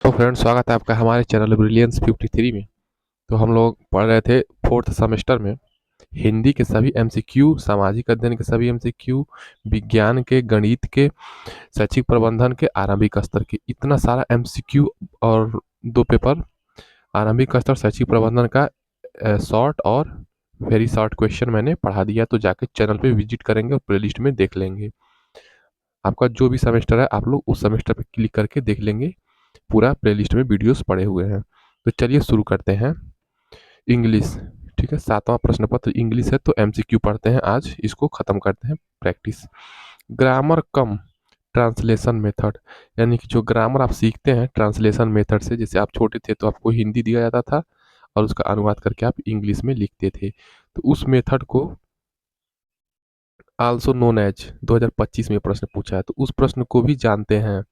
तो फ्रेंड्स, स्वागत है आपका हमारे चैनल ब्रिलियंस 53 में। तो हम लोग पढ़ रहे थे फोर्थ सेमेस्टर में हिंदी के सभी एमसीक्यू, सामाजिक अध्ययन के सभी एमसीक्यू, विज्ञान के, गणित के, शैक्षिक प्रबंधन के आरंभिक स्तर के, इतना सारा एमसीक्यू और 2 पेपर आरंभिक स्तर शैक्षिक प्रबंधन का शॉर्ट और वेरी शॉर्ट क्वेश्चन मैंने पढ़ा दिया। तो जाके चैनल पे विजिट करेंगे और प्लेलिस्ट में देख लेंगे। आपका जो भी सेमेस्टर है आप लोग उस सेमेस्टर पे क्लिक करके देख लेंगे, पूरा प्लेलिस्ट में वीडियोस पड़े हुए हैं। तो चलिए शुरू करते हैं। इंग्लिश, ठीक है, 7वां प्रश्न पत्र इंग्लिश है, तो एमसीक्यू पढ़ते हैं आज, इसको खत्म करते हैं प्रैक्टिस। ग्रामर कम ट्रांसलेशन मेथड, यानी कि जो ग्रामर आप सीखते हैं ट्रांसलेशन मेथड से, जैसे आप छोटे थे तो आपको हिंदी दिया जाता था और उसका अनुवाद करके आप इंग्लिश में लिखते थे, तो उस मेथड को आल्सो नोन एज 2025 में प्रश्न पूछा है, तो उस प्रश्न को भी जानते हैं।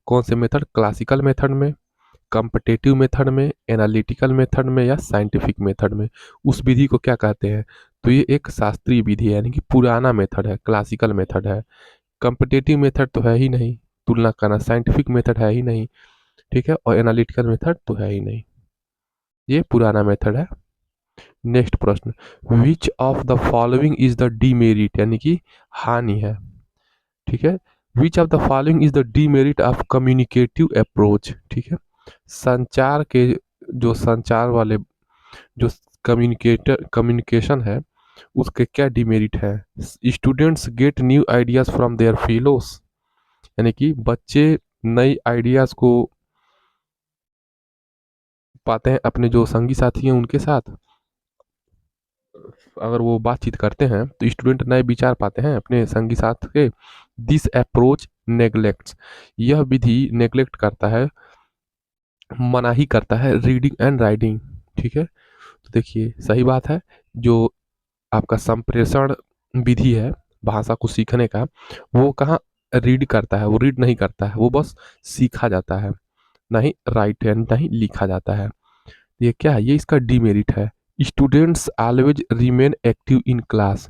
कौन से मेथड? क्लासिकल मेथड में, कॉम्पिटिटिव मेथड में, एनालिटिकल मेथड में या साइंटिफिक मेथड में। उस विधि को क्या कहते हैं? तो ये एक शास्त्रीय विधि है, यानी कि पुराना मेथड है, क्लासिकल मेथड है। कॉम्पिटिटिव मेथड तो है ही नहीं, तुलना करना, साइंटिफिक मेथड है ही नहीं, ठीक है, और एनालिटिकल मेथड तो है ही नहीं, ये पुराना मेथड है। नेक्स्ट प्रश्न, which of the following is the demerit, यानी कि हानि है, ठीक है। Which of the following is the demerit of communicative approach, ठीक है। संचार के, जो संचार वाले, जो कम्युनिकेशन है, उसके क्या डिमेरिट है? Students get new ideas from their fellows, यानी कि बच्चे नई आइडियाज को पाते हैं अपने जो संगी साथी हैं उनके साथ। अगर वो बातचीत करते हैं तो स्टूडेंट नए विचार पाते हैं अपने संगी साथ के। दिस अप्रोच नेग्लेक्ट्स, यह विधि नेग्लेक्ट करता है, मनाही करता है रीडिंग एंड राइटिंग, ठीक है। तो देखिए सही बात है, जो आपका संप्रेषण विधि है भाषा को सीखने का, वो कहाँ रीड करता है? वो रीड नहीं करता है, वो बस सीखा जाता है, नहीं राइट एंड नहीं लिखा जाता है। ये क्या है? ये इसका डीमेरिट है। Students always remain active in class,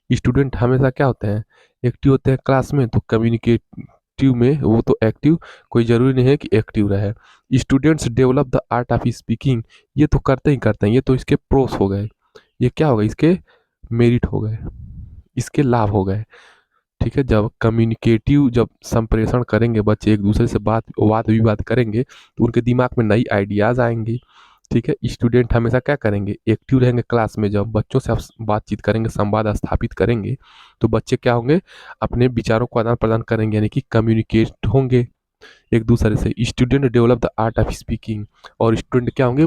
student हमेशा क्या होते हैं? एक्टिव होते हैं क्लास में, तो कम्युनिकेटिव में वो तो एक्टिव, कोई ज़रूरी नहीं है कि एक्टिव रहे। Students develop the art of speaking, ये तो करते ही करते हैं, ये तो इसके प्रोस हो गए, ये क्या हो गए? इसके मेरिट हो गए, इसके लाभ हो गए, ठीक है। जब कम्युनिकेटिव, जब संप्रेषण करेंगे बच्चे, एक दूसरे से बात वाद विवाद करेंगे, तो उनके दिमाग में नई आइडियाज़ आएंगी, ठीक है। स्टूडेंट हमेशा क्या करेंगे? एक्टिव रहेंगे क्लास में। जब बच्चों से आप बातचीत करेंगे, संवाद स्थापित करेंगे, तो बच्चे क्या होंगे? अपने विचारों को आदान प्रदान करेंगे, यानी कि कम्युनिकेट होंगे एक दूसरे से। Student develop the art of speaking, और स्टूडेंट क्या होंगे?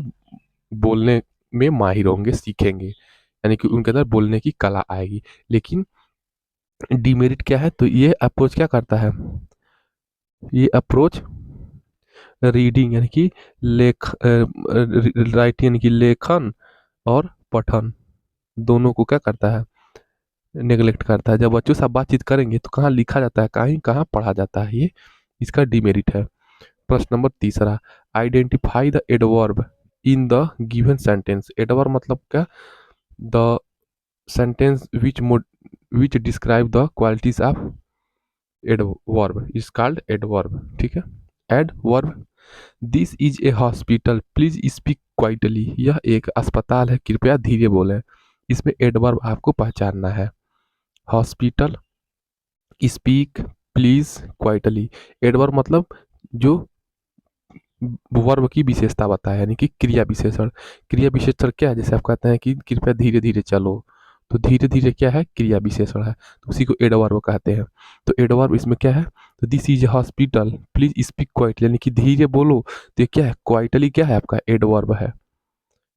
बोलने में माहिर होंगे, सीखेंगे, यानी कि उनके अंदर बोलने की कला आएगी। लेकिन डिमेरिट क्या है? तो ये अप्रोच क्या करता है? ये अप्रोच रीडिंग, यानी कि लेख राइटिंग, यानी कि लेखन और पठन दोनों को क्या करता है? नेग्लेक्ट करता है। जब बच्चों से आप बातचीत करेंगे तो कहाँ लिखा जाता है, कहीं कहाँ पढ़ा जाता है, ये इसका डिमेरिट है। प्रश्न नंबर तीसरा, identify the adverb in the given sentence. Adverb मतलब क्या? The sentence which describe the qualities of adverb is called adverb, ठीक है। Adverb, this is a hospital please speak quietly, यह एक अस्पताल है कृपया धीरे बोलें। इसमें एडवर्ब आपको पहचानना है। Hospital, speak, please, quietly. Adverb मतलब जो वर्ब की विशेषता बताए, यानी कि क्रिया विशेषण। क्रिया विशेषण क्या है? जैसे आप कहते हैं कि कृपया धीरे धीरे चलो, तो धीरे धीरे क्या है? क्रिया विशेषण है, तो उसी को एडवर्ब कहते हैं। तो एडवर्ब इसमें क्या है? तो this is hospital please speak quietly, यानी कि धीरे बोलो, तो ये क्या है? क्वाइटली क्या है? आपका एडवर्ब है।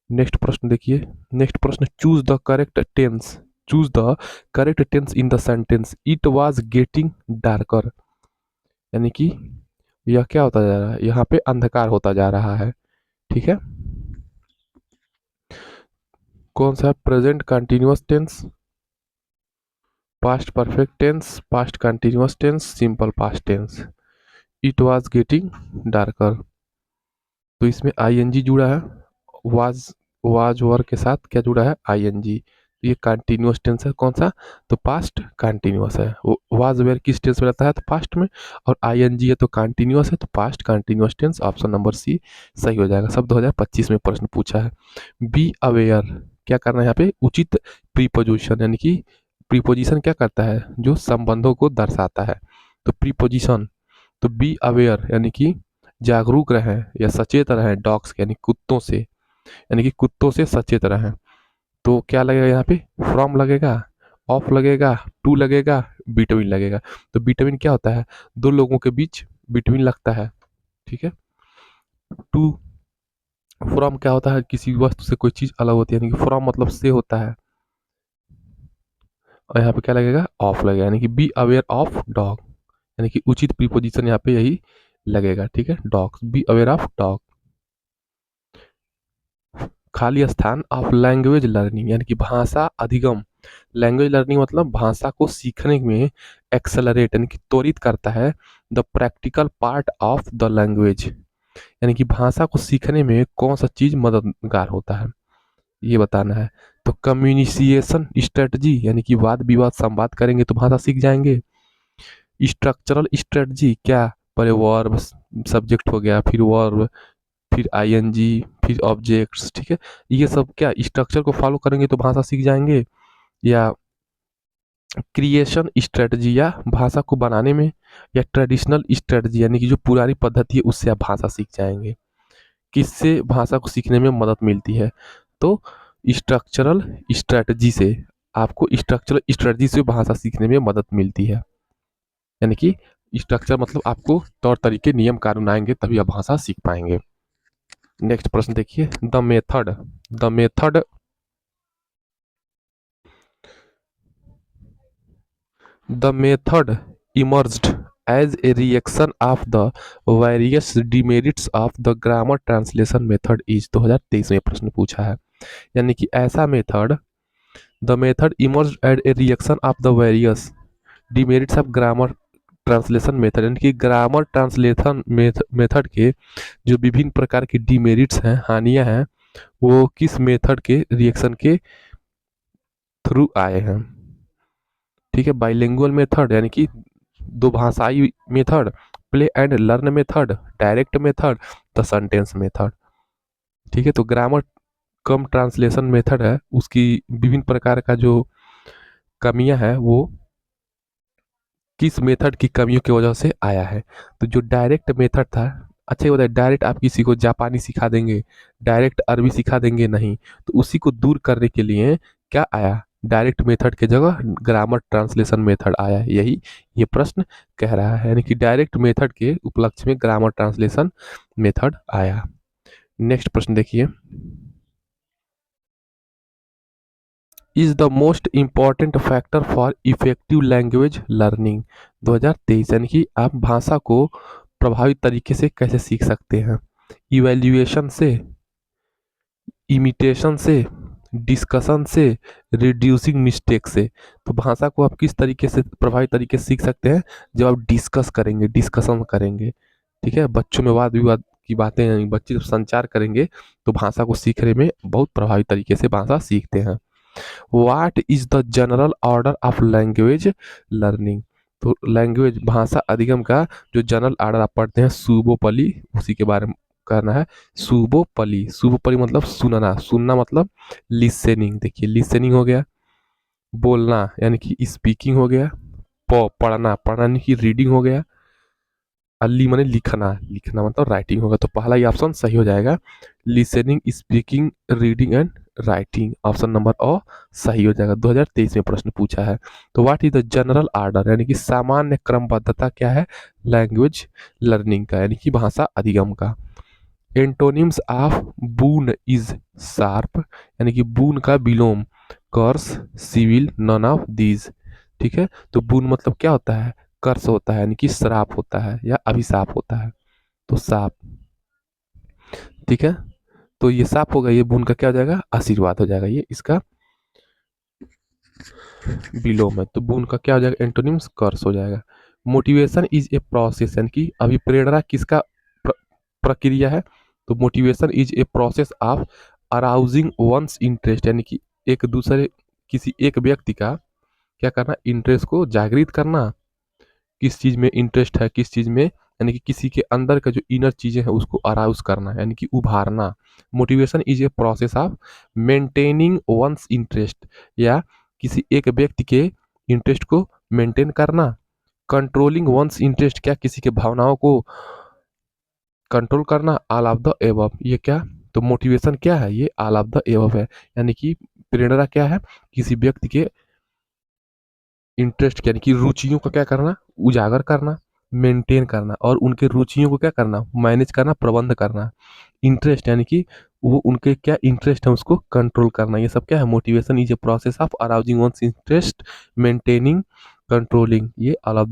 नेक्स्ट प्रश्न देखिए। नेक्स्ट प्रश्न, choose the correct tense, choose the correct tense in the sentence it was getting darker, यानी कि यह क्या होता जा रहा है? यहाँ पे अंधकार होता जा रहा है, ठीक है। कौन सा? Present continuous tense, past perfect tense, past continuous tense, simple past tense. It was getting darker, तो इसमें आईएनजी जुड़ा है। वाज, वाज वर्ग के साथ क्या जुड़ा है? आईएनजी। ये कंटिन्यूअस टेंस है, कौन सा, तो पास्ट कंटिन्यूअस है। वाज वेयर किस टेंस में रहता है, तो पास्ट में, और आईएनजी है तो कंटिन्यूअस है, तो past continuous tense, option number C सही हो जाएगा। सब 2025 में प्रश्न पूछा है। बी अवेयर, क्या करना है यहाँ पे, उचित प्रीपोजिशन, यानी कि प्रीपोजिशन क्या करता है, जो संबंधों को दर्शाता है, तो प्रीपोजिशन। तो बी अवेयर यानी कि जागरूक रहें या सचेत रहें डॉग्स यानी कुत्तों से, यानी कि कुत्तों से सचेत रहें। तो क्या लगेगा यहाँ पे, फ्रॉम लगेगा, ऑफ लगेगा, टू लगेगा, बिटवीन लगेगा। तो बिटवीन क्या होता है, दो लोगों के बीच बिटवीन लगता है, ठीक है। टू, फ्रॉम क्या होता है, किसी वस्तु से कोई चीज अलग होती है, यानी कि फ्रॉम मतलब से होता है। और यहाँ पे क्या लगेगा, ऑफ लगेगा, यानी कि बी अवेयर ऑफ डॉग, यानी कि उचित प्रीपोजिशन यहाँ पे यही लगेगा, ठीक है। Dogs, B aware of dog. खाली स्थान ऑफ लैंग्वेज लर्निंग, यानी कि भाषा अधिगम। लैंग्वेज लर्निंग मतलब भाषा को सीखने में एक्सेलरेट यानी कि त्वरित करता है the practical part of the language, यानी कि भाषा को सीखने में कौन सा चीज मददगार होता है, ये बताना है। तो कम्युनिकेशन स्ट्रेटजी, यानी कि वाद विवाद संवाद करेंगे तो भाषा सीख जाएंगे। स्ट्रक्चरल स्ट्रेटजी क्या, पहले वर्ब, सब्जेक्ट हो गया, फिर वर्ब, फिर आईएनजी, फिर ऑब्जेक्ट्स, ठीक है। ये सब क्या स्ट्रक्चर को फॉलो करेंगे तो भाषा सीख जाएंगे। या क्रिएशन स्ट्रेटजी, या भाषा को बनाने में, या ट्रेडिशनल स्ट्रेटजी यानी कि जो पुरानी पद्धति है उससे आप भाषा सीख जाएंगे। किससे भाषा को सीखने में मदद मिलती है, तो स्ट्रक्चरल स्ट्रेटजी से, आपको स्ट्रक्चरल स्ट्रेटजी से भाषा सीखने में मदद मिलती है। यानी कि स्ट्रक्चर मतलब आपको तौर तरीके नियम कानून आएंगे तभी आप भाषा सीख पाएंगे। नेक्स्ट प्रश्न देखिए, the method The method emerged as a reaction of the various demerits of the grammar translation method is 2023 में प्रश्न पूछा है। यानी कि ऐसा method, the method emerged a reaction of the various demerits of grammar translation method, यानी कि grammar translation method के जो विभिन्न प्रकार की डिमेरिट्स हैं, हानियां हैं, वो किस मेथड के रिएक्शन के थ्रू आए हैं, ठीक है। बाइलिंगुअल मेथड यानी कि दो भाषाई method, play and learn method, direct method, the sentence method, ठीक है। तो ग्रामर कम ट्रांसलेशन मेथड है, उसकी विभिन्न प्रकार का जो कमियां हैं वो किस मेथड की कमियों की वजह से आया है। तो जो डायरेक्ट मेथड था, अच्छा ये बताए, डायरेक्ट आप किसी को जापानी सिखा देंगे, डायरेक्ट अरबी सिखा देंगे, नहीं, तो उसी को दूर करने के लिए क्या आया, डायरेक्ट मेथड के जगह ग्रामर ट्रांसलेशन मेथड आया, यही ये प्रश्न कह रहा है, यानी कि डायरेक्ट मेथड के उपलक्ष्य में ग्रामर ट्रांसलेशन मेथड आया। नेक्स्ट प्रश्न देखिए, is the most important factor for effective language learning 2023, यानी कि आप भाषा को प्रभावी तरीके से कैसे सीख सकते हैं, इवेल्युएशन से, इमिटेशन से, डिस्कशन से, रिड्यूसिंग मिस्टेक से। तो भाषा को आप किस तरीके से प्रभावी तरीके से सीख सकते हैं, जब आप डिस्कस करेंगे, डिस्कशन करेंगे, ठीक है। बच्चों में वाद विवाद की बातें, बच्चे जब संचार करेंगे तो भाषा को सीखने में बहुत प्रभावी तरीके से भाषा सीखते हैं। What is the general order of language learning, तो लैंग्वेज भाषा अधिगम का जो जनरल ऑर्डर आप पढ़ते हैं सुबोपली, उसी के बारे में करना है। सुबोपली, सुबोपली मतलब सुनना, सुनना मतलब लिसनिंग, देखिए लिसनिंग हो गया, बोलना यानी कि स्पीकिंग हो गया, पढ़ना, पढ़ना यानी कि रीडिंग हो गया, अली माने लिखना, लिखना मतलब राइटिंग होगा। तो पहला ही ऑप्शन सही हो जाएगा, listening, speaking, reading and writing, option number ओ सही हो जाएगा। 2023 में प्रश्न पूछा है। तो what is the general order, यानी कि सामान्य क्रमबद्धता क्या है लैंग्वेज लर्निंग का, यानी कि भाषा अधिगम का। Antonyms of boon is sharp, यानी कि बून का विलोम कर्स, सिविल, नन ऑफ दीज, ठीक है। तो बून मतलब क्या होता है, कर्स होता है, यानी कि श्राप होता है या अभिशाप होता है, तो साप, ठीक है। तो ये साप होगा, ये बून का क्या हो जाएगा, आशीर्वाद हो जाएगा, ये इसका विलोम है। तो बून का क्या हो जाएगा, एंटोनिम्स कर्स हो जाएगा। मोटिवेशन इज ए प्रोसेस, यानी कि अभी प्रेरणा किसका प्रक्रिया है, तो motivation is a process of arousing one's interest, यानी कि एक दूसरे किसी एक व्यक्ति का क्या करना, इंटरेस्ट को जागृत करना, किस चीज़ में इंटरेस्ट है, किस चीज़ में, यानी कि किसी के अंदर का जो इनर चीज़ें हैं उसको अराउज करना, यानी कि उभारना। Motivation is a process of maintaining one's interest, या किसी एक व्यक्ति के इंटरेस्ट को मेंटेन करना। कंट्रोलिंग वंस इंटरेस्ट, क्या किसी के भावनाओं को कंट्रोल करना। ऑल ऑफ द एबव, ये क्या, तो मोटिवेशन क्या है, ये ऑल ऑफ द एबव है। यानी कि प्रेरणा क्या है, किसी व्यक्ति के इंटरेस्ट यानी कि रुचियों को क्या करना, उजागर करना, मेंटेन करना, और उनके रुचियों को क्या करना, मैनेज करना, प्रबंध करना। इंटरेस्ट यानी कि वो उनके क्या इंटरेस्ट है उसको कंट्रोल करना। ये सब क्या है, motivation is a process of arousing one's interest, maintaining, controlling, ये all of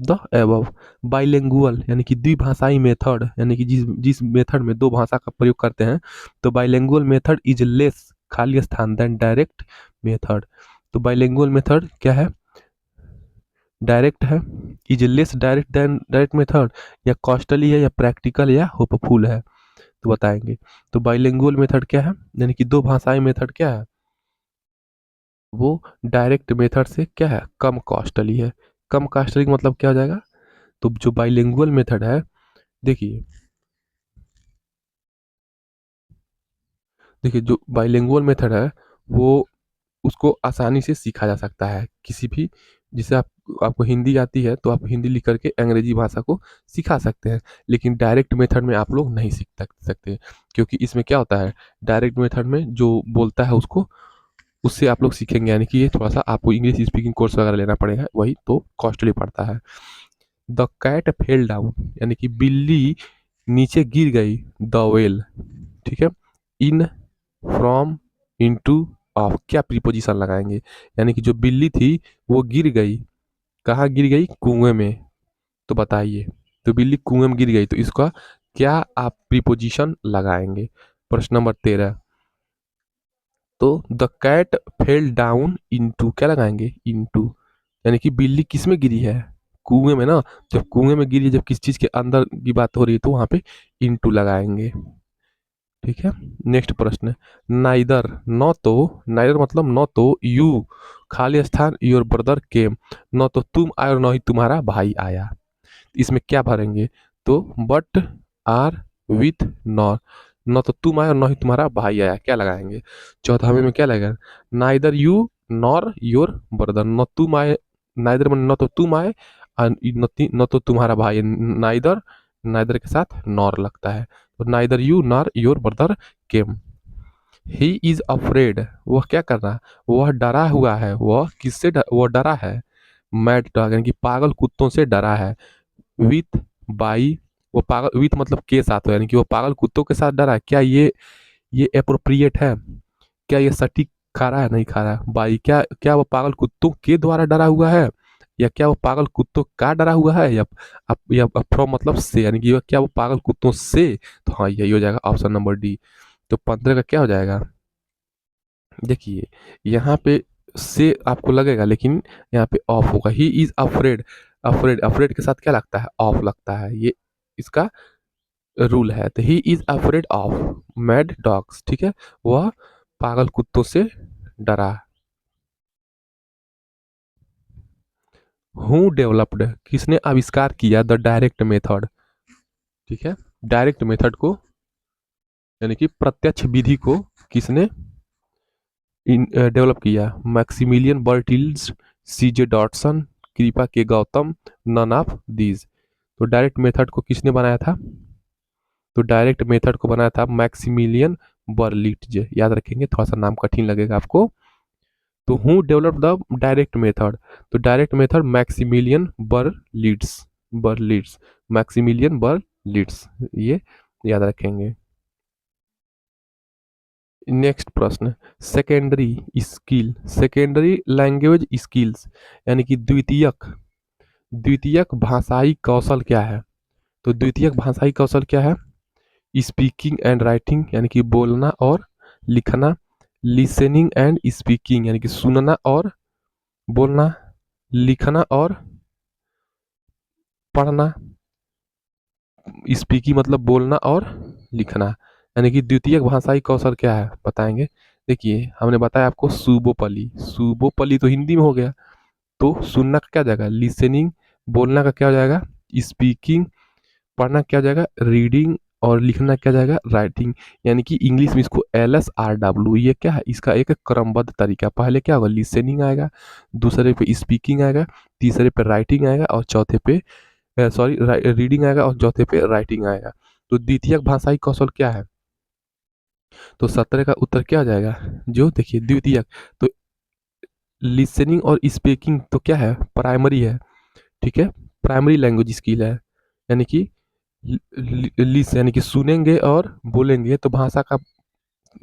the above. Bilingual यानी कि द्विभाषाई मेथड, यानी कि जिस जिस मेथड में दो भाषा का प्रयोग करते हैं, तो बाइलिंगुअल मेथड इज लेस खाली स्थान देन डायरेक्ट मेथड। तो बाइलिंगुअल मेथड क्या है, डायरेक्ट है, is less direct than direct method, या कॉस्टली है, या प्रैक्टिकल, या होपफुल है, तो बताएंगे। तो बाइलिंगुअल मेथड क्या है, यानी कि दो भाषाई मेथड क्या है, वो डायरेक्ट मेथड से क्या है, कम कॉस्टली है। कम कॉस्टली का मतलब क्या हो जाएगा, तो जो बाइलिंगुअल मेथड है, देखिए देखिए जो बाइलिंगुअल मेथड है वो उसको आसानी से सीखा जा सकता है, किसी भी, जैसे आपको हिंदी आती है तो आप हिंदी लिख करके अंग्रेजी भाषा को सिखा सकते हैं, लेकिन डायरेक्ट मेथड में आप लोग नहीं सीख सकते, क्योंकि इसमें क्या होता है, डायरेक्ट मेथड में जो बोलता है उसको, उससे आप लोग सीखेंगे, यानी कि ये थोड़ा सा आपको इंग्लिश स्पीकिंग कोर्स वगैरह लेना पड़ेगा, वही तो कॉस्टली पड़ता है। द कैट फेल डाउन, यानी कि बिल्ली नीचे गिर गई, द वेल, ठीक है। इन, फ्रॉम, इनटू, ऑफ, क्या प्रीपोजिशन लगाएंगे, यानी कि जो बिल्ली थी वो गिर गई, कहाँ गिर गई, कुएं में, तो बताइए, तो बिल्ली कुएं में गिर गई, तो इसका क्या आप प्रीपोजिशन लगाएंगे। प्रश्न नंबर 13, तो the cat fell down into, क्या लगाएंगे, इनटू, यानी कि बिल्ली किस में गिरी है, कुएं में ना। जब कुएं में गिरी है, जब किस चीज के अंदर की बात हो रही है, तो वहां पे इनटू लगाएंगे, ठीक है। नेक्स्ट प्रश्न, नाइदर, न तो, नाइदर मतलब न तो, यू खाली स्थान, योर ब्रदर केम, न तो तुम आए और न ही तुम्हारा भाई आया, इसमें क्या भरेंगे, तो बट, आर, विथ, नॉर, न तो तुम आए और न ही तुम्हारा भाई आया, क्या लगाएंगे। चौथावे में क्या लगेगा, neither you nor your brother, न तुम आए, नाइदर में न तो तुम आए और न तो तुम्हारा भाई, नाइदर, नाइदर के साथ नॉर लगता है, तो neither you nor your brother came. He is afraid, वह क्या कर रहा है, वह डरा हुआ है, वह किससे वह डरा है, मैड डॉग यानी कि पागल कुत्तों से डरा है। विथ, बाई, वो पागल, विथ मतलब के साथ हो, यानी कि वो पागल कुत्तों के साथ डरा है, क्या ये अप्रोप्रिएट है, क्या ये सटीक खा रहा है, नहीं खा रहा है। बाई, क्या क्या वो पागल कुत्तों के द्वारा डरा हुआ है, या क्या वो पागल कुत्तों का डरा हुआ है, या फ्रॉम मतलब से, यानी कि क्या वो पागल कुत्तों से, तो हाँ यही हो जाएगा ऑप्शन नंबर डी। तो 15 का क्या हो जाएगा, देखिए यहाँ पे से आपको लगेगा, लेकिन यहाँ पे ऑफ होगा, he is afraid, afraid, afraid के साथ क्या लगता है, ऑफ लगता है, ये इसका रूल है। तो he is afraid of mad dogs, ठीक है, वह पागल कुत्तों से डरा। हु डेवलप्ड, किसने आविष्कार किया, द डायरेक्ट मेथड, ठीक है, डायरेक्ट मेथड को, यानी कि प्रत्यक्ष विधि को किसने डेवलप किया, मैक्सिमिलियन बर्टिल्स, सीजे डॉटसन, कृपा के गौतम, नन ऑफ दीज। तो डायरेक्ट मेथड को किसने बनाया था, तो डायरेक्ट मेथड को बनाया था मैक्सिमिलियन बर्लिट्ज, याद रखेंगे, थोड़ा सा नाम कठिन लगेगा आपको। तो who develop the direct method, तो डायरेक्ट मेथड मैक्सिमिलियन बर्लिट्स, बर्लिट्स, मैक्सिमिलियन बर्लिट्स, ये याद रखेंगे। नेक्स्ट प्रश्न, secondary skill, secondary language skills, यानी कि द्वितीयक, द्वितीयक भाषाई कौशल क्या है, तो द्वितीयक भाषाई कौशल क्या है, स्पीकिंग एंड राइटिंग, यानी कि बोलना और लिखना, लिसनिंग एंड स्पीकिंग, यानी कि सुनना और बोलना, लिखना और पढ़ना, स्पीकिंग मतलब बोलना और लिखना, यानी कि द्वितीयक भाषाई कौशल क्या है, बताएंगे। देखिए हमने बताया आपको सुबोपली, सुबोपली तो हिंदी में हो गया, तो सुनना का क्या हो जाएगा लिसनिंग, बोलना का क्या हो जाएगा स्पीकिंग, पढ़ना क्या हो जाएगा रीडिंग, और लिखना क्या हो जाएगा राइटिंग। यानी कि इंग्लिश में इसको LSRW, ये क्या है इसका एक क्रमबद्ध तरीका। पहले क्या होगा लिसनिंग आएगा, दूसरे पे स्पीकिंग आएगा, तीसरे पे राइटिंग आएगा, और चौथे पे सॉरी रीडिंग आएगा, और चौथे पे राइटिंग आएगा। तो द्वितीयक भाषाई कौशल क्या है, तो 17 का उत्तर क्या आ जाएगा, जो देखिए द्वितीयक, तो लिसनिंग और स्पीकिंग तो क्या है प्राइमरी है, ठीक है, प्राइमरी लैंग्वेज स्किल है। यानी कि लिस यानी कि सुनेंगे और बोलेंगे, तो भाषा का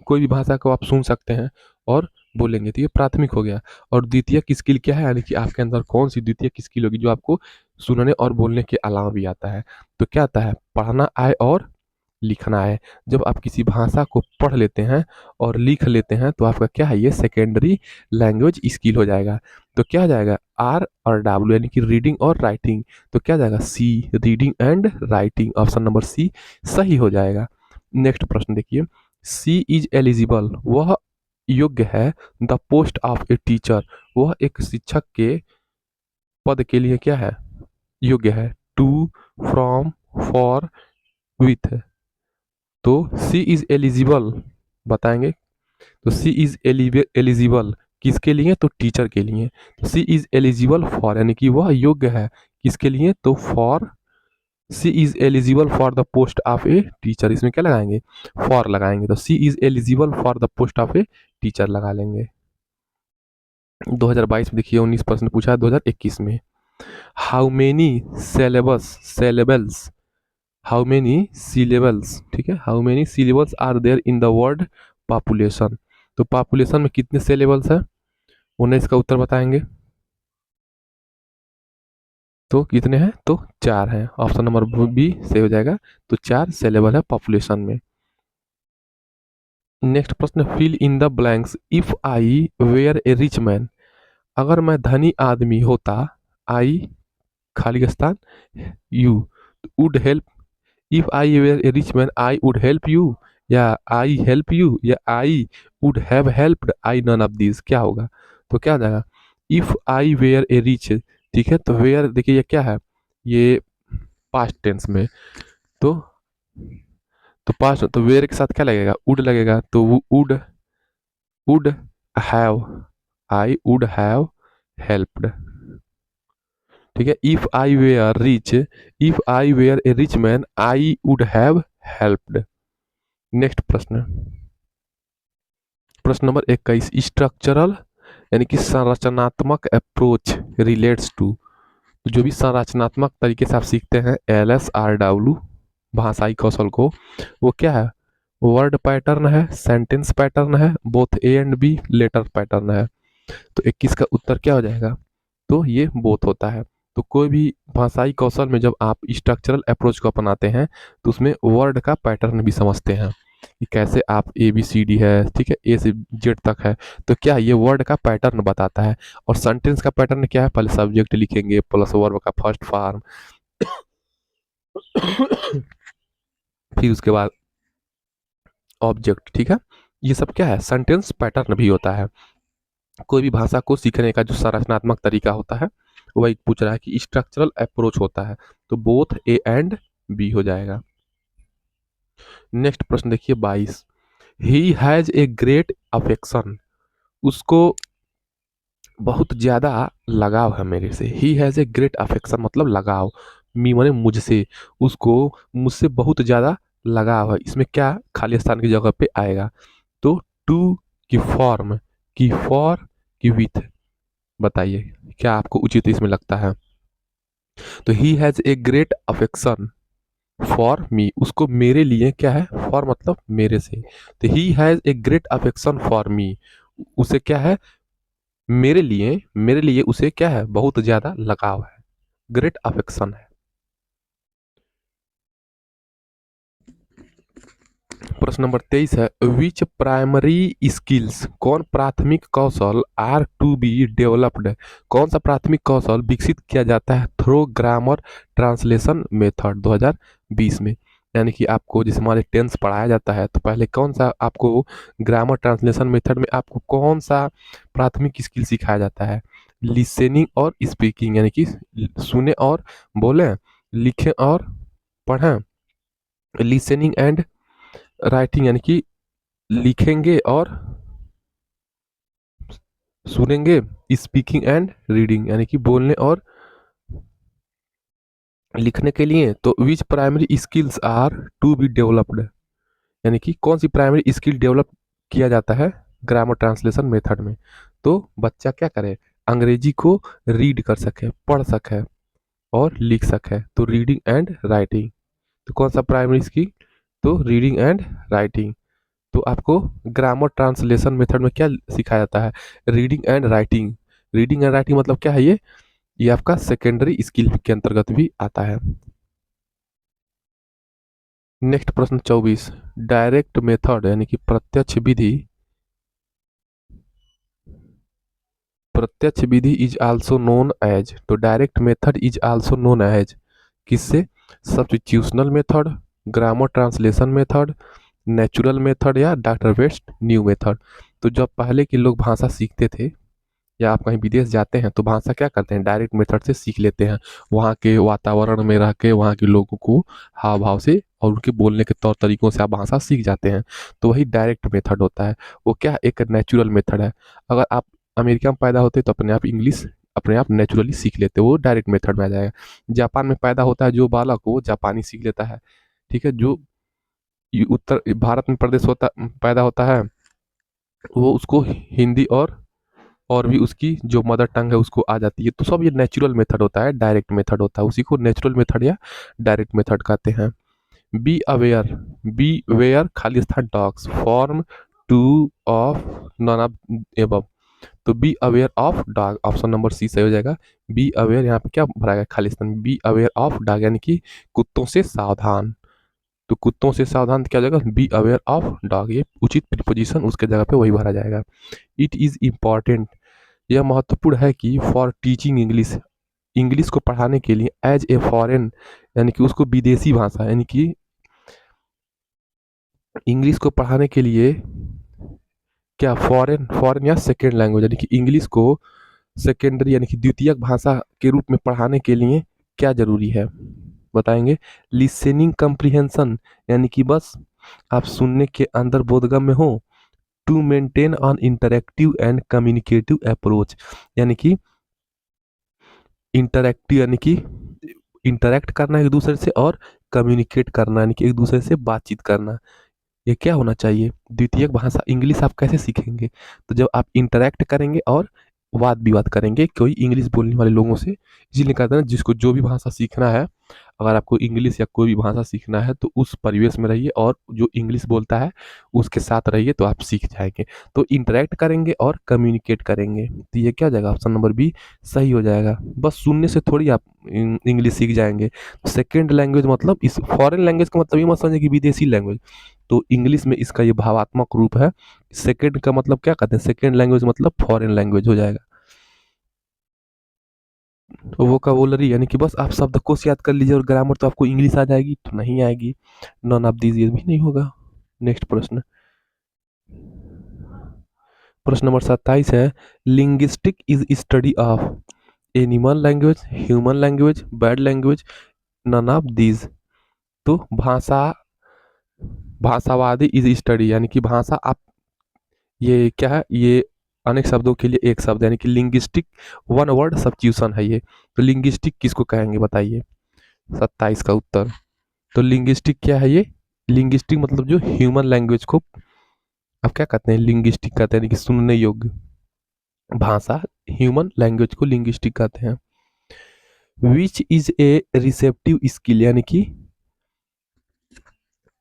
कोई भी भाषा को आप सुन सकते हैं और बोलेंगे, तो ये प्राथमिक हो गया। और द्वितीयक स्किल क्या है, यानी कि आपके अंदर कौन सी द्वितीयक स्किल होगी जो आपको सुनने और बोलने के अलावा भी आता है। तो क्या आता है पढ़ना आए और लिखना है। जब आप किसी भाषा को पढ़ लेते हैं और लिख लेते हैं तो आपका क्या है ये सेकेंडरी लैंग्वेज स्किल हो जाएगा। तो क्या हो जाएगा R और W यानी कि रीडिंग और राइटिंग, तो क्या हो जाएगा C reading and writing, option number C सही हो जाएगा। नेक्स्ट प्रश्न देखिए, C इज एलिजिबल, वह योग्य है, the post of a teacher, वह एक शिक्षक के पद के लिए क्या है योग्य है, टू, फ्रॉम, फॉर, विथ। तो सी इज एलिजिबल बताएंगे, तो सी इज एलिजिबल किसके लिए, तो टीचर के लिए। तो सी इज एलिजिबल फॉर यानी कि वह योग्य है किसके लिए, तो for, C is eligible for the post of a teacher, इसमें क्या लगाएंगे फॉर लगाएंगे, तो C is eligible for the post of a teacher लगा लेंगे। 2022 में देखिए 19% पूछा है 2021 में। How many syllables, how many syllables, ठीक है, how many syllables are there in the word population, तो पॉपुलेशन में कितने syllables है उन्हें इसका उत्तर बताएंगे, तो कितने हैं, तो 4 हैं, ऑप्शन नंबर बी से हो जाएगा, तो 4 syllable है पॉपुलेशन में। नेक्स्ट प्रश्न, fill in the blanks, if I were a rich man, अगर मैं धनी आदमी होता, आई खाली स्थान you would help, if I were a rich man I would help you, या आई हेल्प यू, या I would have helped I, none of this क्या होगा, तो क्या हो जाएगा if I were a rich, ठीक है, तो वेयर देखिए ये क्या है ये पास्ट टेंस में, तो पास्ट तो वेयर के साथ क्या लगेगा वुड लगेगा, तो would would have, I would have helped, ठीक है, if I were rich, if I were a rich man I would have helped. Next प्रश्न, प्रश्न नंबर 21, स्ट्रक्चरल यानी कि संरचनात्मक अप्रोच रिलेट्स टू, तो जो भी संरचनात्मक तरीके से आप सीखते हैं LSRW भाषाई कौशल को, वो क्या है वर्ड पैटर्न है, सेंटेंस पैटर्न है, both A and B, letter pattern है। तो 21 का उत्तर क्या हो जाएगा, तो ये बोथ होता है। तो कोई भी भाषाई कौशल में जब आप स्ट्रक्चरल अप्रोच को अपनाते हैं तो उसमें वर्ड का पैटर्न भी समझते हैं कि कैसे आप ABCD है, ठीक है, A से Z तक है, तो क्या ये वर्ड का पैटर्न बताता है। और सेंटेंस का पैटर्न क्या है, पहले सब्जेक्ट लिखेंगे प्लस वर्ब का फर्स्ट फॉर्म, फिर उसके बाद ऑब्जेक्ट, ठीक है, ये सब क्या है सेंटेंस पैटर्न भी होता है। कोई भी भाषा को सीखने का जो संरचनात्मक तरीका होता है वही पूछ रहा है कि स्ट्रक्चरल अप्रोच होता है, तो बोथ ए एंड बी हो जाएगा। नेक्स्ट प्रश्न देखिए 22, he has a great affection, उसको बहुत ज़्यादा लगाव है मेरे से, he has a great affection मतलब लगाव, मी माने मुझसे, उसको मुझसे बहुत ज़्यादा लगाव है, इसमें क्या खाली स्थान की जगह पे आएगा, तो टू की फॉर्म, की फॉर, की विथ, बताइए क्या आपको उचित इसमें लगता है। तो he has a great affection for me, उसको मेरे लिए क्या है फॉर मतलब मेरे से, तो he has a great affection for me, उसे क्या है मेरे लिए उसे क्या है बहुत ज्यादा लगाव है, ग्रेट अफेक्शन है। प्रश्न नंबर 23 है, विच प्राइमरी स्किल्स, कौन प्राथमिक कौशल आर टू बी डेवलप्ड, कौन सा प्राथमिक कौशल विकसित किया जाता है थ्रो ग्रामर ट्रांसलेशन मेथड 2020 में। यानी कि आपको जैसे हमारे टेंस पढ़ाया जाता है तो पहले कौन सा आपको ग्रामर ट्रांसलेशन मेथड में आपको कौन सा प्राथमिक स्किल सिखाया जाता है? लिसनिंग और स्पीकिंग, यानी कि सुने और बोलें, लिखें और पढ़ें। लिसनिंग एंड राइटिंग, यानी कि लिखेंगे और सुनेंगे। स्पीकिंग एंड रीडिंग, यानी कि बोलने और लिखने के लिए। तो which primary skills are to be developed, यानी कि कौन सी प्राइमरी स्किल डेवलप किया जाता है ग्रामर ट्रांसलेशन मेथड में? तो बच्चा क्या करे? अंग्रेजी को रीड कर सके, पढ़ सके और लिख सके। तो रीडिंग एंड राइटिंग। तो कौन सा प्राइमरी स्किल? तो रीडिंग एंड राइटिंग। तो आपको ग्रामर ट्रांसलेशन मेथड में क्या सिखाया जाता है? Reading and writing. Reading and writing मतलब क्या है? ये आपका सेकेंडरी स्किल के अंतर्गत भी आता है। नेक्स्ट प्रश्न 24, डायरेक्ट मेथड यानी कि प्रत्यक्ष विधि। प्रत्यक्ष विधि इज आल्सो नोन एज, तो direct method is also known as किससे? Substitutional method, grammar translation method, natural method या डॉक्टर बेस्ट न्यू मेथड। तो जब पहले के लोग भाषा सीखते थे या आप कहीं विदेश जाते हैं तो भाषा क्या करते हैं? डायरेक्ट मेथड से सीख लेते हैं। वहाँ के वातावरण में रह के वहाँ के लोगों को हाव भाव से और उनके बोलने के तौर तरीकों से आप भाषा सीख जाते हैं। तो वही डायरेक्ट मेथड होता है। वो क्या? एक नेचुरल मेथड है। अगर आप अमेरिका में पैदा होते तो अपने आप इंग्लिश अपने आप नेचुरली सीख लेते, वो डायरेक्ट मेथड में आ जाएगा। जापान में पैदा होता है जो बालक, वो जापानी सीख लेता है। ठीक है। जो उत्तर भारत में प्रदेश होता पैदा होता है, वो उसको हिंदी और भी उसकी जो मदर टंग है उसको आ जाती है। तो सब ये नेचुरल मेथड होता है, डायरेक्ट मेथड होता है। उसी को नेचुरल मेथड या डायरेक्ट मेथड कहते हैं। बी अवेयर, बी वेयर खाली स्थान dogs form two of none of above. तो be aware of dog, option number C सही हो जाएगा। बी अवेयर, यहाँ पे क्या भरा खाली स्थान? बी अवेयर ऑफ डॉग, यानी कि कुत्तों से सावधान। तो कुत्तों से सावधान क्या हो जाएगा? B aware of dog. ये उचित प्रीपोजिशन उसके जगह पे वही भरा जाएगा। इट इज इम्पॉर्टेंट, यह महत्वपूर्ण है कि फॉर टीचिंग इंग्लिश, इंग्लिश को पढ़ाने के लिए एज ए फॉरेन, यानी कि उसको विदेशी भाषा, यानी कि इंग्लिश को पढ़ाने के लिए क्या फॉरेन फॉरेन या सेकेंड लैंग्वेज, यानी कि इंग्लिश को सेकेंडरी यानी कि द्वितीयक भाषा के रूप में पढ़ाने के लिए क्या जरूरी है? बताएंगे। लिसनिंग कम्प्रीहेंशन, यानी कि बस आप सुनने के अंदर बोधगम्य हो। To maintain an interactive and communicative approach, यानी कि इंटरेक्टिव यानी कि इंटरेक्ट करना एक दूसरे से, और कम्युनिकेट करना यानी कि एक दूसरे से बातचीत करना। ये क्या होना चाहिए? द्वितीयक भाषा इंग्लिश आप कैसे सीखेंगे? तो जब आप इंटरेक्ट करेंगे और वाद विवाद करेंगे कोई इंग्लिश बोलने वाले लोगों से। इसीलिए कहते हैं ना, जिसको जो भी भाषा सीखना है, अगर आपको इंग्लिश या कोई भी भाषा सीखना है तो उस परिवेश में रहिए और जो इंग्लिश बोलता है उसके साथ रहिए तो आप सीख जाएंगे। तो इंटरेक्ट करेंगे और कम्युनिकेट करेंगे। तो ये क्या हो जाएगा? ऑप्शन नंबर बी सही हो जाएगा। बस सुनने से थोड़ी आप इंग्लिश सीख जाएंगे। सेकेंड लैंग्वेज मतलब इस फॉरेन लैंग्वेज का मतलब ये मत समझिए कि विदेशी लैंग्वेज। तो इंग्लिश में इसका ये भावात्मक रूप है। सेकेंड का मतलब क्या कहते हैं? सेकेंड लैंग्वेज मतलब फॉरेन लैंग्वेज हो जाएगा। वोकाबुलरी यानी कि बस आप शब्दकोश याद कर लीजिए और ग्रामर तो आपको इंग्लिश आ जाएगी, तो नहीं आएगी। नॉन ऑफ दीज ये भी नहीं होगा। नेक्स्ट प्रश्न, प्रश्न नंबर 27 है, linguistic is study of animal language, human language, bird language, none of these. तो भाषावादी इज स्टडी, यानी कि भाषा आप, ये क्या है? ये अनेक शब्दों के लिए एक शब्द, यानी कि लिंग्विस्टिक वन वर्ड सब्स्टिट्यूशन है ये। तो लिंग्विस्टिक किसको कहेंगे बताइए? 27 का उत्तर। तो लिंग्विस्टिक क्या है? ये लिंग्विस्टिक मतलब जो ह्यूमन लैंग्वेज को आप क्या कहते हैं? लिंग्विस्टिक कहते हैं, यानी कि सुनने योग्य भाषा। ह्यूमन लैंग्वेज को लिंग्विस्टिक कहते हैं। Which is a receptive skill, यानी कि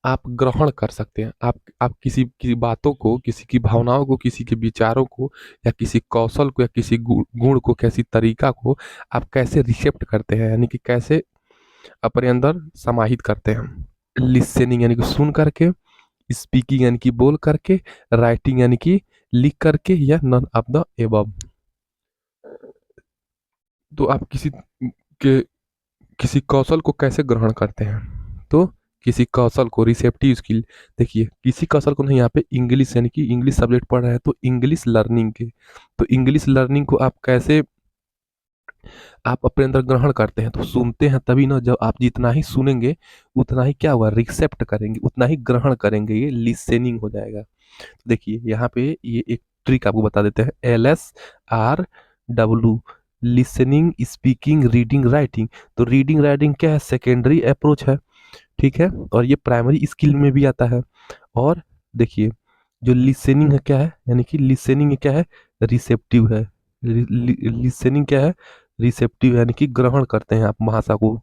आप ग्रहण कर सकते हैं। आप किसी की बातों को, किसी की भावनाओं को, किसी के विचारों को, या किसी कौशल को, या किसी गुण को, किसी तरीका को आप कैसे रिसेप्ट करते हैं, यानी कि कैसे अपने अंदर समाहित करते हैं। लिसनिंग यानी कि सुन करके, स्पीकिंग यानी कि बोल करके, राइटिंग यानी कि लिख करके, या नन ऑफ द एबव। तो आप के किसी कौशल को कैसे ग्रहण करते हैं? तो किसी कौशल को, रिसेप्टिव स्किल, देखिए किसी कौशल को नहीं, यहाँ पे इंग्लिश यानी कि इंग्लिश सब्जेक्ट पढ़ रहे हैं तो इंग्लिश लर्निंग के, तो इंग्लिश लर्निंग को आप कैसे आप अपने अंदर ग्रहण करते हैं, तो सुनते हैं तभी ना, जब आप जितना ही सुनेंगे उतना ही क्या होगा, रिसेप्ट करेंगे, उतना ही ग्रहण करेंगे, ये लिसनिंग हो जाएगा। देखिए यहाँ पे ये एक ट्रिक आपको बता देते हैं, LSRW, listening, speaking, reading, writing. तो रीडिंग राइटिंग क्या है, सेकेंडरी अप्रोच है, ठीक है, और ये प्राइमरी स्किल में भी आता है। और देखिए जो लिसनिंग है क्या है, यानी कि लिसनिंग क्या है, रिसेप्टिव है। लिसनिंग क्या है, रिसेप्टिव, यानी कि ग्रहण करते हैं आप भाषा को,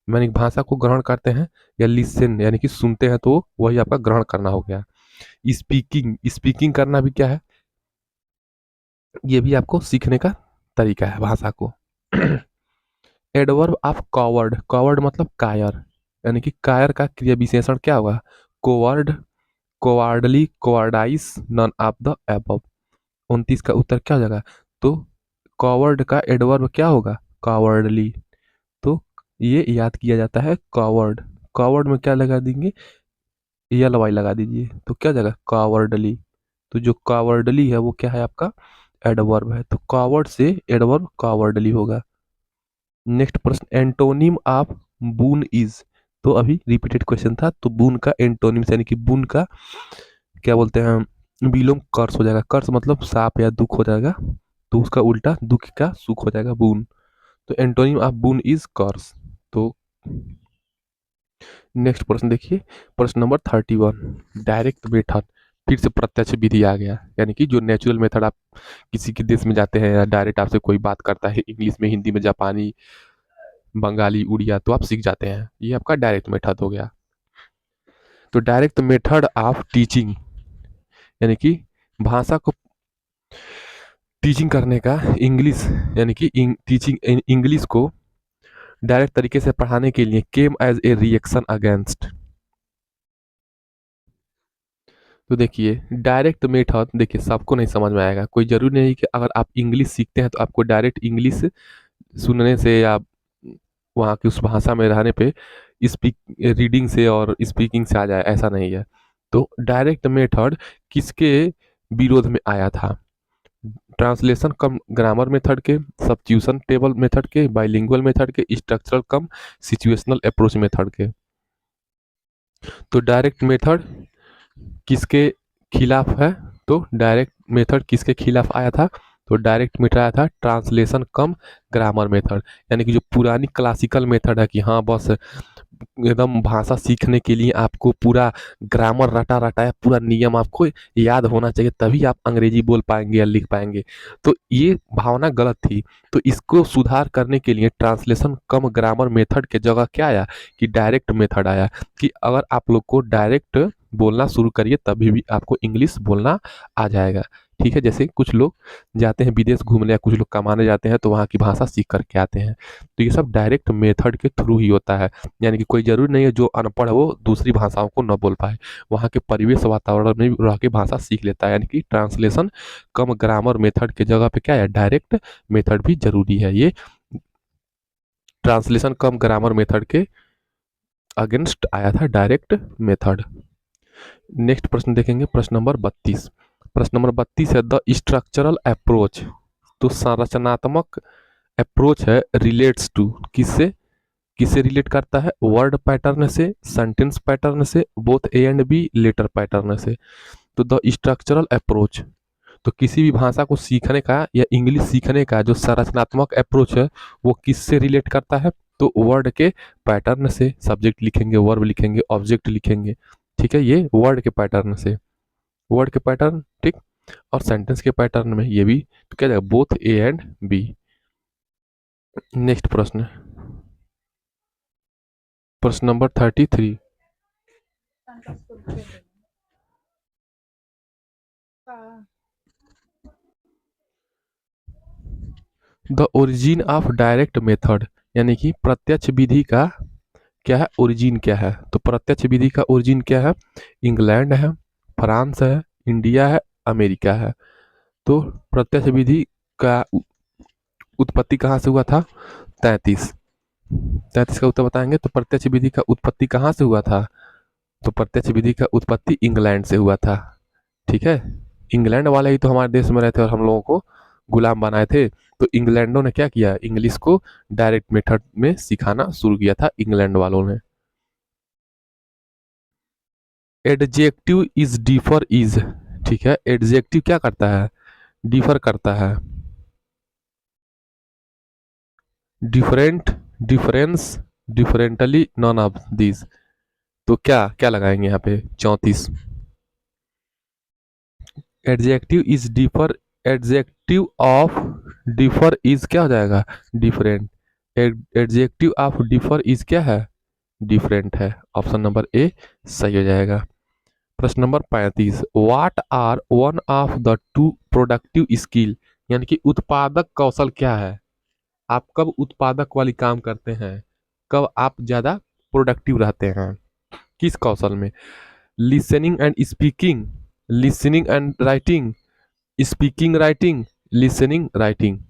यानी भाषा को ग्रहण करते हैं, या लिसन यानी कि सुनते हैं, तो वही आपका ग्रहण करना हो गया। स्पीकिंग, स्पीकिंग करना भी क्या है, ये भी आपको सीखने का तरीका है भाषा को। एडवर्ब ऑफ कॉवर्ड, कॉवर्ड मतलब कायर, यानी कि कायर का क्रिया विशेषण क्या होगा, coward, cowardly, cowardice, none of the above. 29 का उत्तर क्या हो जाएगा, तो कॉवर्ड का एडवर्ब क्या होगा, कॉवर्डली। तो ये याद किया जाता है कॉवर्ड, कॉवर्ड में क्या लगा देंगे, यल वाई लगा दीजिए, तो क्या हो जाएगा कॉवर्डली। तो जो कॉवर्डली है वो क्या है आपका एडवर्ब है, तो कॉवर्ड से एडवर्ब कॉवर्डली होगा। नेक्स्ट प्रश्न, एंटोनिम ऑफ बून इज, तो अभी रिपीटेड क्वेश्चन था, तो बून का एंटोनिम यानी कि बून का क्या बोलते हैं, बिलोंग कर्स हो जाएगा, कर्स मतलब साप या दुख हो जाएगा, तो उसका उल्टा दुख का सुख हो जाएगा बून, तो एंटोनिम ऑफ बून इज कर्स। तो नेक्स्ट प्रश्न देखिए, प्रश्न नंबर 31, डायरेक्ट मेथड, फिर से प्रत्यक्ष विधि आ गया, यानी कि जो नेचुरल मेथड, आप किसी के देश में जाते हैं या डायरेक्ट आपसे कोई बात करता है इंग्लिश में, हिंदी में, जापानी, बंगाली, उड़िया, तो आप सीख जाते हैं, ये आपका डायरेक्ट मेथड हो गया। तो डायरेक्ट मेथड ऑफ टीचिंग, यानी कि भाषा को टीचिंग करने का, इंग्लिश यानी कि टीचिंग इंग्लिश को डायरेक्ट तरीके से पढ़ाने के लिए, came as a reaction against. तो देखिए डायरेक्ट मेथड, देखिए सबको नहीं समझ में आएगा, कोई जरूरी नहीं कि अगर आप इंग्लिश सीखते हैं तो आपको डायरेक्ट इंग्लिश सुनने से या वहाँ की उस भाषा में रहने पे स्पीक रीडिंग से और स्पीकिंग से आ जाए, ऐसा नहीं है। तो डायरेक्ट मेथड किसके विरोध में आया था, ट्रांसलेशन कम ग्रामर मेथड के, सब्स्टिट्यूशन टेबल मेथड के, बाइलिंगुअल मेथड के, स्ट्रक्चरल कम सिचुएशनल अप्रोच मेथड के। तो डायरेक्ट मेथड किसके खिलाफ है, तो डायरेक्ट मेथड किसके खिलाफ आया था, तो डायरेक्ट मेथड आया था ट्रांसलेशन कम ग्रामर मेथड, यानी कि जो पुरानी क्लासिकल मेथड है कि हाँ बस एकदम भाषा सीखने के लिए आपको पूरा ग्रामर रटा रटाया पूरा नियम आपको याद होना चाहिए तभी आप अंग्रेजी बोल पाएंगे या लिख पाएंगे, तो ये भावना गलत थी। तो इसको सुधार करने के लिए ट्रांसलेशन कम ग्रामर मेथड के जगह क्या आया, कि डायरेक्ट मेथड आया, कि अगर आप लोग को डायरेक्ट बोलना शुरू करिए तभी भी आपको इंग्लिश बोलना आ जाएगा। ठीक है, जैसे कुछ लोग जाते हैं विदेश घूमने या कुछ लोग कमाने जाते हैं तो वहाँ की भाषा सीख करके आते हैं, तो ये सब डायरेक्ट मेथड के थ्रू ही होता है, यानी कि कोई जरूरी नहीं है जो अनपढ़ है वो दूसरी भाषाओं को न बोल पाए, वहाँ के परिवेश वातावरण में भी रह के भाषा सीख लेता है, यानी कि ट्रांसलेशन कम ग्रामर मेथड के जगह पे क्या है, डायरेक्ट मेथड भी जरूरी है। ये ट्रांसलेशन कम ग्रामर मेथड के अगेंस्ट आया था डायरेक्ट मेथड। नेक्स्ट प्रश्न देखेंगे, प्रश्न नंबर 32, प्रश्न नंबर 32 है द स्ट्रक्चरल अप्रोच, तो संरचनात्मक अप्रोच है रिलेट्स टू, किससे किसे रिलेट करता है, वर्ड पैटर्न से, सेंटेंस पैटर्न से, both A and B, letter pattern से। तो द स्ट्रक्चरल अप्रोच, तो किसी भी भाषा को सीखने का या इंग्लिश सीखने का जो संरचनात्मक अप्रोच है वो किससे रिलेट करता है, तो वर्ड के पैटर्न से, सब्जेक्ट लिखेंगे, वर्ब लिखेंगे, ऑब्जेक्ट लिखेंगे, ठीक है, ये वर्ड के पैटर्न से, वर्ड के पैटर्न, ठीक, और सेंटेंस के पैटर्न में ये भी, तो क्या जाएगा both A and B. Next प्रश्न, प्रश्न number 33, the origin of direct method, यानी कि प्रत्यक्ष विधि का क्या है, ओरिजिन क्या है, तो प्रत्यक्ष विधि का ओरिजिन क्या है, इंग्लैंड है, फ्रांस है, इंडिया है, अमेरिका है। तो प्रत्यक्ष विधि का उत्पत्ति कहाँ से हुआ था, 33, 33 का उत्तर बताएंगे। तो प्रत्यक्ष विधि का उत्पत्ति कहाँ से हुआ था? तो प्रत्यक्ष विधि का उत्पत्ति इंग्लैंड से हुआ था। ठीक है, इंग्लैंड वाले ही तो हमारे देश में रहते और हम लोगों को गुलाम बनाए थे। तो इंग्लैंडों ने क्या किया, इंग्लिश को डायरेक्ट मेथड में सिखाना शुरू किया था इंग्लैंड वालों ने। एडजेक्टिव इज डिफर इज, ठीक है, एडजेक्टिव क्या करता है, डिफर करता है। Different, difference, differently, none of this. तो क्या क्या लगाएंगे यहाँ पे 34? Adjective is differ, adjective of differ is क्या हो जाएगा, different. Adjective of differ is क्या है, डिफरेंट है। ऑप्शन नंबर ए सही हो जाएगा। प्रश्न number 35, what are one of the two productive skill, यानी कि उत्पादक कौशल क्या है। आप कब उत्पादक वाली काम करते हैं, कब आप ज्यादा प्रोडक्टिव रहते हैं, किस कौशल में? Listening and speaking, listening and writing, speaking writing, listening writing.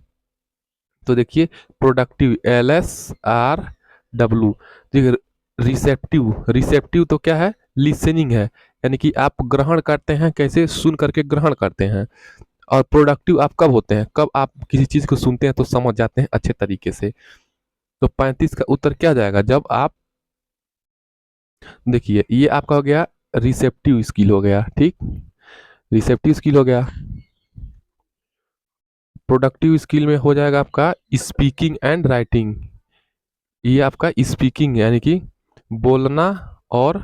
तो देखिए प्रोडक्टिव, LSRW। देखिए रिसेप्टिव, रिसेप्टिव तो क्या है, लिसनिंग है, यानी कि आप ग्रहण करते हैं, कैसे, सुन करके ग्रहण करते हैं। और प्रोडक्टिव आप कब होते हैं, कब आप किसी चीज को सुनते हैं तो समझ जाते हैं अच्छे तरीके से। तो 35 का उत्तर क्या जाएगा, जब आप, देखिए ये आपका हो गया रिसेप्टिव स्किल हो गया, ठीक, रिसेप्टिव स्किल हो गया। प्रोडक्टिव स्किल में हो जाएगा आपका स्पीकिंग एंड राइटिंग। ये आपका स्पीकिंग यानी कि बोलना और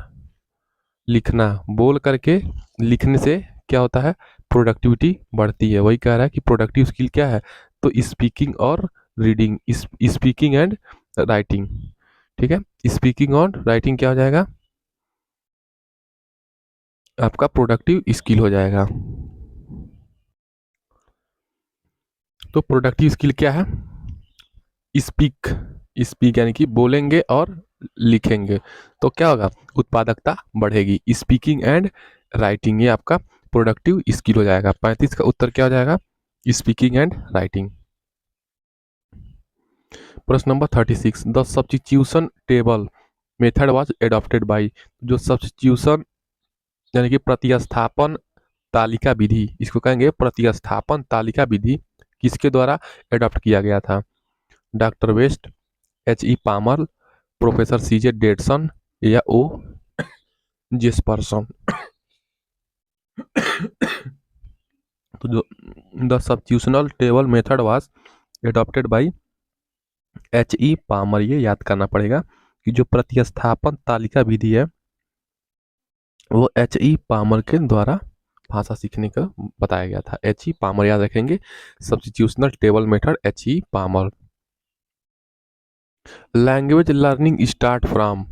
लिखना, बोल करके लिखने से क्या होता है, प्रोडक्टिविटी बढ़ती है। वही कह रहा है कि प्रोडक्टिव स्किल क्या है, तो स्पीकिंग और रीडिंग, स्पीकिंग एंड राइटिंग। ठीक है, स्पीकिंग और राइटिंग क्या हो जाएगा, आपका प्रोडक्टिव स्किल हो जाएगा। तो प्रोडक्टिव स्किल क्या है, स्पीक, स्पीक यानी कि बोलेंगे और लिखेंगे तो क्या होगा, उत्पादकता बढ़ेगी। स्पीकिंग एंड राइटिंग ये आपका प्रोडक्टिव स्किल हो जाएगा। 35 का उत्तर क्या हो जाएगा, स्पीकिंग एंड राइटिंग। प्रश्न number 36, the substitution table method was adopted bye. जो सब्स्टिट्यूशन यानी कि प्रतिस्थापन तालिका विधि, इसको कहेंगे प्रतिस्थापन तालिका विधि, किसके द्वारा एडॉप्ट किया गया था? Doctor West, HE Palmer, professor CJ Dodson या O जेसपर्सन। तो जो the substitutional table method was adopted by HE Palmer, ये याद करना पड़ेगा कि जो प्रतिस्थापन तालिका विधि है वो HE पामर के द्वारा भाषा सीखने का बताया गया था। HE पामर याद रखेंगे, substitutional table method HE Palmer. Language learning start from,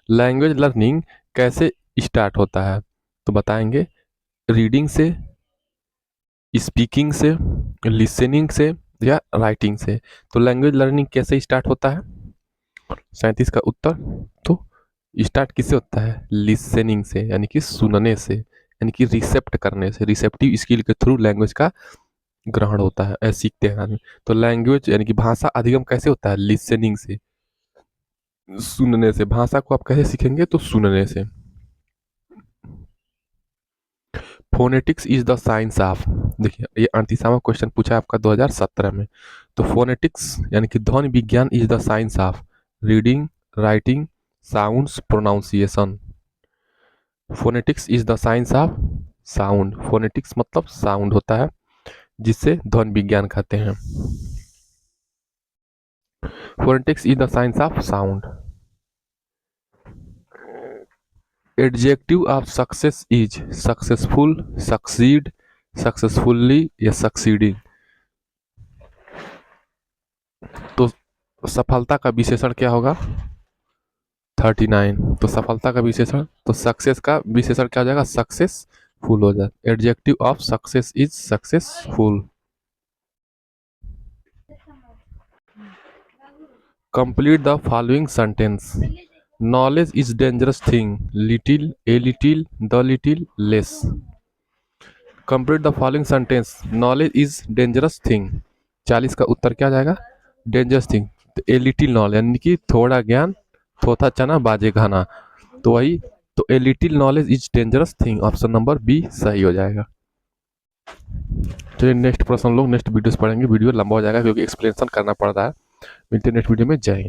language learning कैसे स्टार्ट होता है, तो बताएंगे रीडिंग से, स्पीकिंग से, लिसनिंग से या राइटिंग से। तो लैंग्वेज लर्निंग कैसे स्टार्ट होता है, 37 का उत्तर, तो स्टार्ट किससे होता है, लिसनिंग से यानी कि सुनने से, यानी कि रिसेप्ट करने से, रिसेप्टिव स्किल के थ्रू लैंग्वेज का ग्रहण होता है, सीखते हैं आदमी। तो लैंग्वेज यानी कि भाषा अधिगम कैसे होता है, लिसनिंग से, सुनने से। भाषा को आप कैसे सीखेंगे, तो सुनने से। Phonetics is the science of, देखिए ये 38वां क्वेश्चन पूछा है आपका 2017 में। तो फोनेटिक्स यानी कि ध्वनि विज्ञान is the science of reading, writing, sounds, pronunciation. Phonetics is the science of sound, phonetics मतलब साउंड होता है जिससे ध्वनि विज्ञान कहते हैं। Phonetics is the science of sound. Adjective of success is successful, succeed, successfully या सक्सीडिंग। तो सफलता का विशेषण क्या होगा, 39। तो सफलता का विशेषण, तो सक्सेस का विशेषण क्या हो जाएगा, सक्सेसफुल हो जाए। Adjective of success is successful. Complete the following sentence, knowledge is dangerous thing, little, a little, the little, less. Complete the following sentence, knowledge is dangerous thing, 40 का उत्तर क्या जाएगा, डेंजरस थिंग। तो ए लिटिल नॉलेज यानी कि थोड़ा ज्ञान थोथा चना बाजे घाना, तो वही, तो a little knowledge is dangerous thing, option number B सही हो जाएगा। चलिए नेक्स्ट प्रश्न हम लोग नेक्स्ट वीडियो से पढ़ेंगे, वीडियो लंबा हो जाएगा क्योंकि एक्सप्लेनेशन करना पड़ रहा है। मिलते हैं नेक्स्ट वीडियो में, जय हिंद।